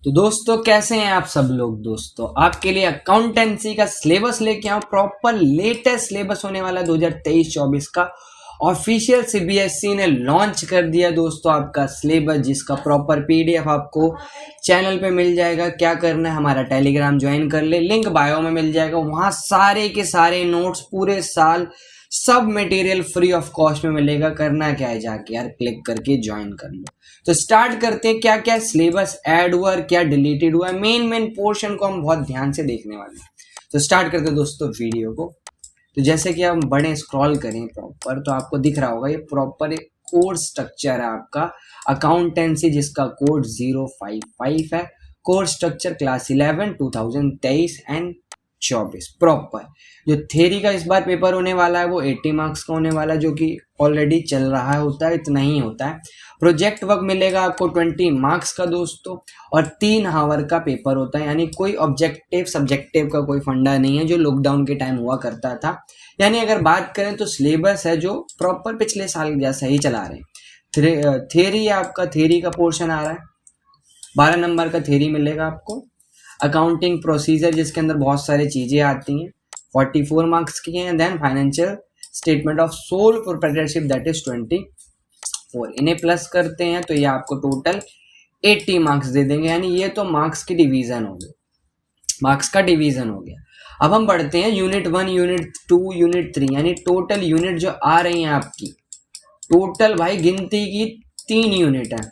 तो दोस्तों कैसे हैं आप सब लोग। दोस्तों आपके लिए अकाउंटेंसी का सिलेबस लेके आऊं, प्रॉपर लेटेस्ट सिलेबस होने वाला 2023-24 का। ऑफिशियल सीबीएसई ने लॉन्च कर दिया दोस्तों आपका सिलेबस, जिसका प्रॉपर पीडीएफ आपको चैनल पे मिल जाएगा। क्या करना है, हमारा टेलीग्राम ज्वाइन कर ले, लिंक बायो में मिल जाएगा। वहां सारे के सारे नोट्स पूरे साल सब मटेरियल फ्री ऑफ कॉस्ट में मिलेगा। करना क्या है, जाके यार क्लिक करके ज्वाइन कर लो। तो स्टार्ट करते हैं, क्या क्या सिलेबस ऐड हुआ और क्या डिलीटेड हुआ है। मेन पोर्शन को हम बहुत ध्यान से देखने वाले हैं। तो स्टार्ट करते हैं दोस्तों वीडियो को। तो जैसे कि हम बड़े स्क्रॉल करें प्रॉपर, तो आपको दिख रहा होगा ये प्रॉपर एक कोर्स स्ट्रक्चर है आपका अकाउंटेंसी, जिसका कोड 055 है। Course structure class 11 2023 and 24 proper. जो थ्योरी का इस बार पेपर होने वाला है वो 80 मार्क्स का होने वाला है, जो कि ऑलरेडी चल रहा होता है, इतना ही होता है। प्रोजेक्ट वर्क मिलेगा आपको 20 मार्क्स का दोस्तों, और 3 आवर का पेपर होता है। यानी कोई ऑब्जेक्टिव सब्जेक्टिव का कोई फंडा नहीं है, जो लॉकडाउन के टाइम हुआ करता था। यानी अगर बात करें तो सिलेबस है जो प्रॉपर पिछले साल जैसा ही चला रहे हैं। थ्योरी आपका, थ्योरी का पोर्शन आ रहा है, 12 नंबर का थ्योरी मिलेगा आपको। अकाउंटिंग प्रोसीजर, जिसके अंदर बहुत सारी चीजें आती हैं, 44 मार्क्स की हैं। Then financial statement of sole proprietorship, that is 24। इन्हें प्लस करते हैं तो ये आपको टोटल 80 मार्क्स दे देंगे। यानी ये तो मार्क्स की डिवीजन हो गई, मार्क्स का डिवीजन हो गया। अब हम बढ़ते हैं यूनिट 1, यूनिट 2, यूनिट 3, यानी टोटल यूनिट जो आ रही हैं आपकी, टोटल भाई गिनती की 3 यूनिट है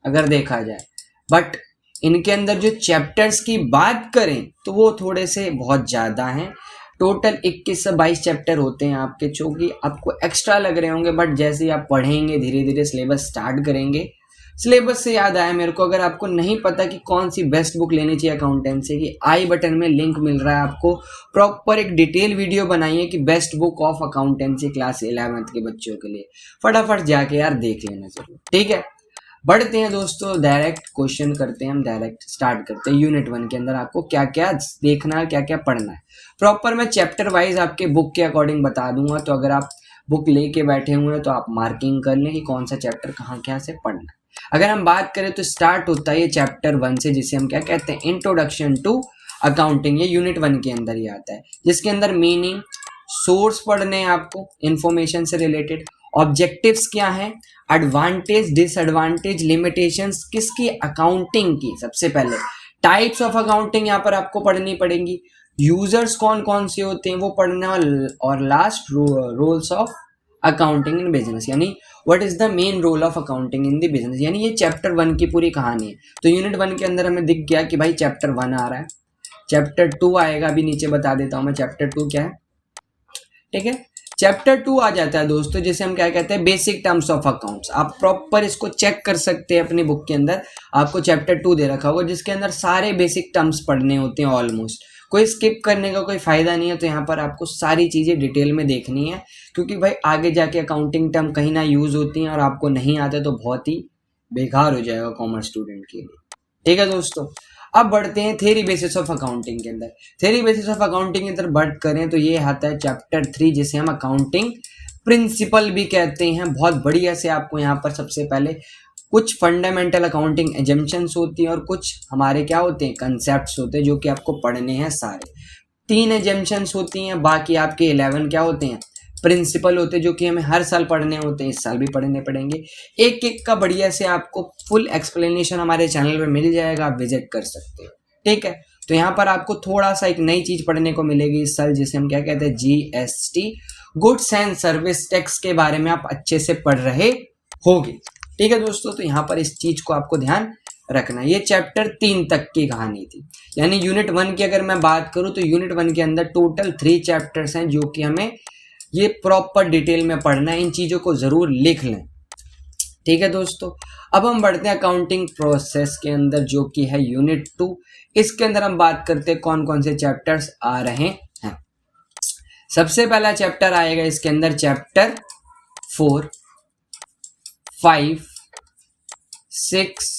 अगर देखा जाए। बट इनके अंदर जो चैप्टर्स की बात करें तो वो थोड़े से बहुत ज़्यादा हैं। टोटल 21 से 22 चैप्टर होते हैं आपके, जो कि आपको एक्स्ट्रा लग रहे होंगे। बट जैसे ही आप पढ़ेंगे, धीरे धीरे सिलेबस स्टार्ट करेंगे। सिलेबस से याद आया मेरे को, अगर आपको नहीं पता कि कौन सी बेस्ट बुक लेनी चाहिए अकाउंटेंसी की, आई बटन में लिंक मिल रहा है आपको। प्रॉपर एक डिटेल वीडियो बनाई है कि best book of accountancy class 11th के बच्चों के लिए। फटाफट जाके यार देख लेना जरूर, ठीक है। बढ़ते हैं दोस्तों, डायरेक्ट क्वेश्चन करते हैं हम, डायरेक्ट स्टार्ट करते हैं। यूनिट 1 के अंदर आपको क्या क्या देखना है, क्या क्या पढ़ना है। प्रॉपर मैं चैप्टर वाइज आपके बुक के अकॉर्डिंग बता दूंगा। तो अगर आप बुक लेके बैठे हुए हैं तो आप मार्किंग कर लें कि कौन सा चैप्टर कहाँ क्या से पढ़ना है। अगर हम बात करें तो स्टार्ट होता है ये चैप्टर 1 से, जिसे हम क्या कहते हैं, इंट्रोडक्शन टू अकाउंटिंग। ये यूनिट 1 के अंदर ही आता है, जिसके अंदर मीनिंग, सोर्स पढ़ने हैं आपको इंफॉर्मेशन से रिलेटेड, ऑब्जेक्टिव्स क्या है, एडवांटेज डिसएडवांटेज लिमिटेशंस किसकी, अकाउंटिंग की। सबसे पहले टाइप्स ऑफ अकाउंटिंग यहाँ पर आपको पढ़नी पड़ेंगी, यूजर्स कौन कौन से होते हैं वो पढ़ना, और last roles of accounting in business, यानी what is the main role of accounting in the business. यानी ये चैप्टर 1 की पूरी कहानी है। तो यूनिट 1 के अंदर हमें दिख गया कि भाई चैप्टर 1 आ रहा है, चैप्टर 2 आएगा, अभी नीचे बता देता हूं मैं चैप्टर 2 क्या है, ठीक है। चैप्टर 2 आ जाता है दोस्तों, जिसे हम क्या कहते हैं, बेसिक टर्म्स ऑफ अकाउंट्स। आप प्रॉपर इसको चेक कर सकते हैं अपनी बुक के अंदर, आपको चैप्टर 2 दे रखा होगा, जिसके अंदर सारे बेसिक टर्म्स पढ़ने होते हैं ऑलमोस्ट। कोई स्किप करने का कोई फायदा नहीं है। तो यहाँ पर आपको सारी चीजें डिटेल में देखनी है, क्योंकि भाई आगे जाके अकाउंटिंग टर्म कहीं ना यूज होती हैं और आपको नहीं आते तो बहुत ही बेकार हो जाएगा कॉमर्स स्टूडेंट के लिए, ठीक है दोस्तों। अब बढ़ते हैं थ्योरी बेसिस ऑफ अकाउंटिंग के अंदर। थ्योरी बेसिस ऑफ अकाउंटिंग के अंदर बात करें तो ये आता है चैप्टर 3, जिसे हम अकाउंटिंग प्रिंसिपल भी कहते हैं। बहुत बढ़िया से आपको यहाँ पर सबसे पहले कुछ फंडामेंटल अकाउंटिंग एजम्पशंस होती हैं, और कुछ हमारे क्या होते हैं, कंसेप्ट्स होते हैं, जो कि आपको पढ़ने हैं सारे। 3 एजम्पशंस होती हैं, बाकी आपके 11 क्या होते हैं, प्रिंसिपल होते हैं, जो कि हमें हर साल पढ़ने होते हैं, इस साल भी पढ़ने पड़ेंगे। एक एक का बढ़िया से आपको फुल एक्सप्लेनेशन हमारे चैनल पे मिल जाएगा, आप विजिट कर सकते हो, ठीक है। तो यहाँ पर आपको थोड़ा सा एक नई चीज पढ़ने को मिलेगी इस साल, जिसे हम क्या कहते हैं, GST, goods and service tax के बारे में आप अच्छे से पढ़ रहे होगे, ठीक है दोस्तों। तो यहाँ पर इस चीज को आपको ध्यान रखना। ये चैप्टर 3 तक की कहानी थी। यानी यूनिट 1 की अगर मैं बात करूं तो यूनिट 1 के अंदर टोटल 3 चैप्टर्स हैं, जो कि हमें ये प्रॉपर डिटेल में पढ़ना है। इन चीजों को जरूर लिख लें, ठीक है दोस्तों। अब हम बढ़ते हैं अकाउंटिंग प्रोसेस के अंदर, जो कि है यूनिट 2। इसके अंदर हम बात करते हैं कौन कौन से चैप्टर्स आ रहे हैं। सबसे पहला चैप्टर आएगा इसके अंदर, चैप्टर 4, 5, 6,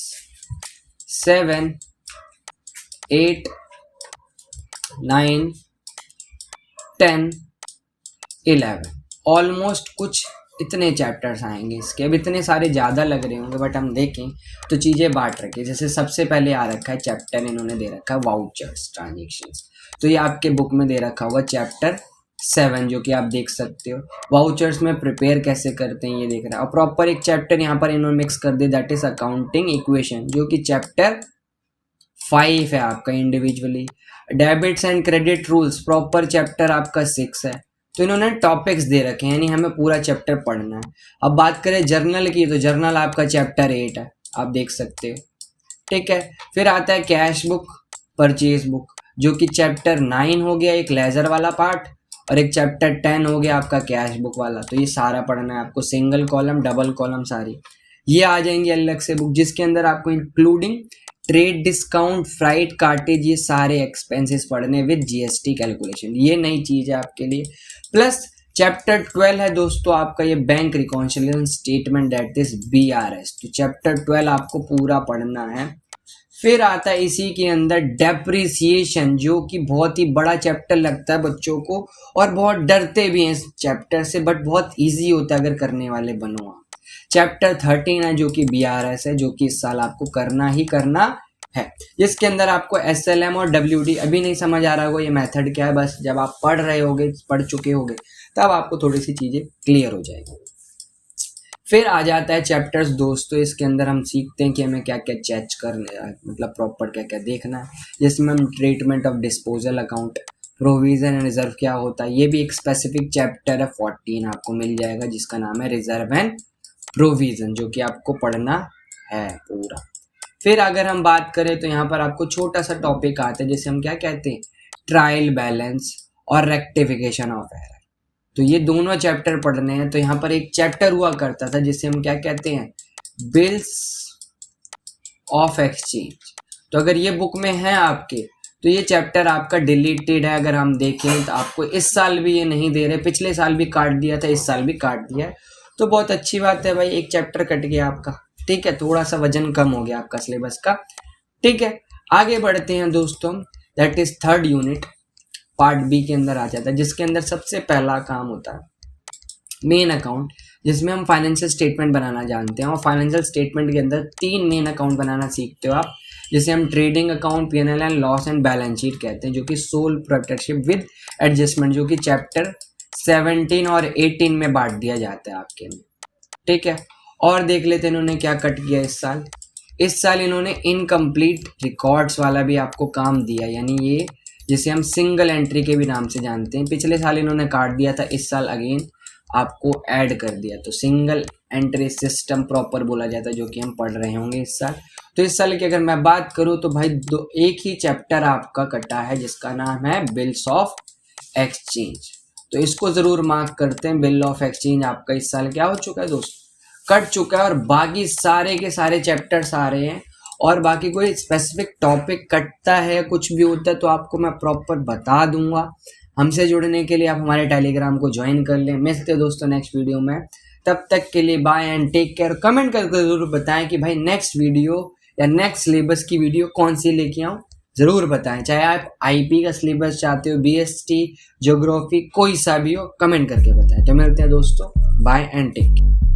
7, 8, 9, 10, 11, ऑलमोस्ट कुछ इतने चैप्टर्स आएंगे इसके। अब इतने सारे ज़्यादा लग रहे होंगे बट हम देखें तो चीज़ें बांट रखी। जैसे सबसे पहले आ रखा है चैप्टर, इन्होंने दे रखा है वाउचर्स ट्रांजेक्शन्स, तो ये आपके बुक में दे रखा होगा चैप्टर 7 जो कि आप देख सकते हो। वाउचर्स में प्रिपेयर कैसे करते हैं ये देख रहे हैं। और प्रॉपर एक चैप्टर यहाँ पर इन्होंने मिक्स कर दिया, दैट इज अकाउंटिंग इक्वेशन, जो कि चैप्टर 5 है आपका individually. Debits and credit rules proper chapter आपका 6 है। तो इन्होंने टॉपिक्स दे रखे हैं, यानी हमें पूरा चैप्टर पढ़ना है। अब बात करें जर्नल की, तो जर्नल आपका चैप्टर 8 है, आप देख सकते हो, ठीक है। फिर आता है कैश बुक, परचेज बुक, जो कि चैप्टर 9 हो गया, एक लेजर वाला पार्ट, और एक चैप्टर 10 हो गया आपका कैश बुक वाला। तो ये सारा पढ़ना है आपको, सिंगल कॉलम डबल कॉलम सारी ये आ जाएंगी अलग से बुक, जिसके अंदर आपको including trade discount, freight, cartage, ये सारे एक्सपेंसेस पढ़ने विद जीएसटी कैलकुलेशन। ये नई चीज है आपके लिए। प्लस चैप्टर 12 है दोस्तों आपका ये bank reconciliation statement, that is BRS। तो चैप्टर 12 आपको पूरा पढ़ना है। फिर आता है इसी के अंदर डेप्रिसिएशन, जो कि बहुत ही बड़ा चैप्टर लगता है बच्चों को, और बहुत डरते भी हैं इस चैप्टर से, बट बहुत इजी होता है अगर करने वाले बनो आप। चैप्टर 13 है जो कि BRS है, जो कि इस साल आपको करना ही करना है, जिसके अंदर आपको SLM और WD अभी नहीं समझ आ रहा होगा ये मेथड क्या है, बस जब आप पढ़ रहे होगे, पढ़ चुके होगे, तब आपको थोड़ी सी चीजें क्लियर हो जाएगी। फिर आ जाता है चैप्टर्स दोस्तों, इसके अंदर हम सीखते हैं कि हमें क्या क्या चेक करना है, मतलब प्रॉपर क्या क्या देखना है, जिसमें हम treatment of disposal account, provision and reserve क्या होता है, ये भी एक स्पेसिफिक चैप्टर है 14 आपको मिल जाएगा, जिसका नाम है रिजर्व एंड प्रोविजन, जो कि आपको पढ़ना है पूरा। फिर अगर हम बात करें तो यहाँ पर आपको छोटा सा टॉपिक आता है, जैसे हम क्या कहते हैं, ट्रायल बैलेंस और रेक्टिफिकेशन ऑफ एरर। तो ये दोनों चैप्टर पढ़ने हैं। तो यहाँ पर एक चैप्टर हुआ करता था जिसे हम क्या कहते हैं, बिल्स ऑफ एक्सचेंज। तो अगर ये बुक में है आपके, तो ये चैप्टर आपका डिलीटेड है। अगर हम देखें तो आपको इस साल भी ये नहीं दे रहे, पिछले साल भी काट दिया था, इस साल भी काट दिया है, तो बहुत अच्छी बात है भाई, एक चैप्टर कट गया आपका, ठीक है, थोड़ा सा वजन कम हो गया आपका सिलेबस का, ठीक है। आगे बढ़ते हैं दोस्तों, that is third unit, part B के अंदर आ जाता है, जिसके अंदर सबसे पहला काम होता है मेन अकाउंट, जिसमें हम फाइनेंशियल स्टेटमेंट बनाना जानते हैं। और फाइनेंशियल स्टेटमेंट के अंदर 3 मेन अकाउंट बनाना सीखते हो आप, जिसे हम trading account, P&L and loss and balance sheet कहते हैं, जो कि सोल प्रोप्राइटरशिप विद एडजस्टमेंट, जो कि चैप्टर 17 और 18 में बांट दिया जाता है आपके में, ठीक है। और देख लेते हैं इन्होंने क्या कट किया इस साल। इस साल इन्होंने इनकम्प्लीट रिकॉर्ड्स वाला भी आपको काम दिया, यानी ये जिसे हम सिंगल एंट्री के भी नाम से जानते हैं। पिछले साल इन्होंने काट दिया था, इस साल अगेन आपको ऐड कर दिया। तो सिंगल एंट्री सिस्टम प्रॉपर बोला जाता है, जो कि हम पढ़ रहे होंगे इस साल। तो इस साल की अगर मैं बात करूं तो भाई एक ही चैप्टर आपका कटा है, जिसका नाम है बिल्स ऑफ एक्सचेंज। तो इसको जरूर मार्क करते हैं, बिल ऑफ एक्सचेंज आपका इस साल क्या हो चुका है दोस्त, कट चुका है। और बाकी सारे के सारे चैप्टर्स आ रहे हैं, और बाकी कोई स्पेसिफिक टॉपिक कटता है, कुछ भी होता है, तो आपको मैं प्रॉपर बता दूंगा। हमसे जुड़ने के लिए आप हमारे टेलीग्राम को ज्वाइन कर लें। मिलते हैं दोस्तों नेक्स्ट वीडियो में, तब तक के लिए bye and take care. Comment करके जरूर बताएं कि भाई नेक्स्ट वीडियो या नेक्स्ट सिलेबस की वीडियो कौन सी लेके आऊँ, जरूर बताएं। चाहे आप IP का सिलेबस चाहते हो, BST, ज्योग्राफी, कोई सा भी हो, कमेंट करके बताएं। तो मिलते हैं दोस्तों, बाय एंड टेक केयर।